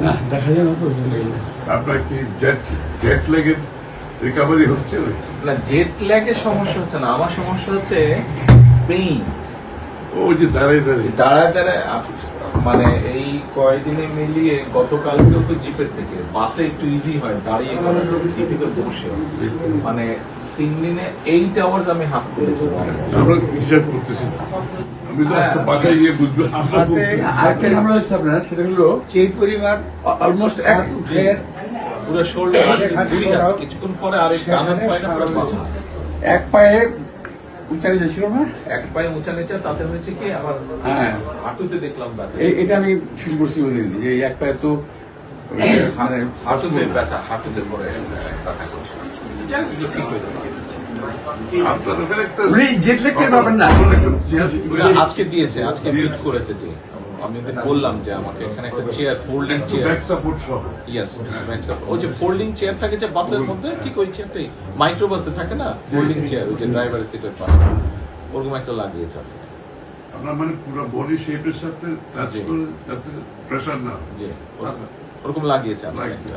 না দেখা যায় না তো। আপনার কি জেট লেগের রিকভারি হচ্ছে? না, জেট ল্যাগের সমস্যা হচ্ছে না, আমার সমস্যা হচ্ছে পেইন। ওই যে দাঁড়ায় দাঁড়ায় দাঁড়ায় মানে এই কয়দিনে মিলিয়ে গতকালকেও তো জিপের থেকে বাসে একটু ইজি হয়, দাঁড়িয়ে জিপে তো বসে মানে 3 দিনে 8 আওয়ার্স আমি হাত করেছি। আমরা হিসাব করতেছি, আমি তো একটা বাসায় গিয়ে বুঝবো। আমরা বলতেছি আরেকটা ঝামেলা হচ্ছে আপনার, সেটা হলো সেই পরিবার অলমোস্ট এক পুরো শোল্ডার কিছুক্ষণ পরে আরেক কানের পায়টা পুরো বাঁধা। এক পায়ে উঁচা নিচে ছিল না। এক পায়ে উঁচা নিচা, তাতে হয়েছে কি আবার হ্যাঁ, হাঁটুতে দেখলাম ব্যথা। এটা আমি ফিল করছি ওদিন, যে এই এক পায়ে তো মানে হাঁটুতে ব্যথা, হাঁটুতে পরে ব্যথা করছে। যাই হোক, এগুলো ঠিক হয়ে যাবে। আপনার ওখানে একটা জেট ল্যাগ টের পাবেন না। আজকে দিয়েছে, আজকে ফিট করেছে। যে আমি ওদের বললাম যে আমাকে এখানে একটা chair, folding chair, back support সহ। ইয়েস, ওই যে ফোল্ডিং চেয়ার থাকে যে বাসের মধ্যে, ঠিক ওই চেয়ারটাই মাইক্রো বাসে থাকে না, ফোল্ডিং চেয়ার, ওই যে ড্রাইভারের সিটের পাশে, ওরকম একটা লাগিয়েছে আজকে। আপনার মানে পুরো বডি শেপের সাথে টাচ করে যাতে প্রেসার না হয়। যে ওরকম লাগিয়েছে আজকে।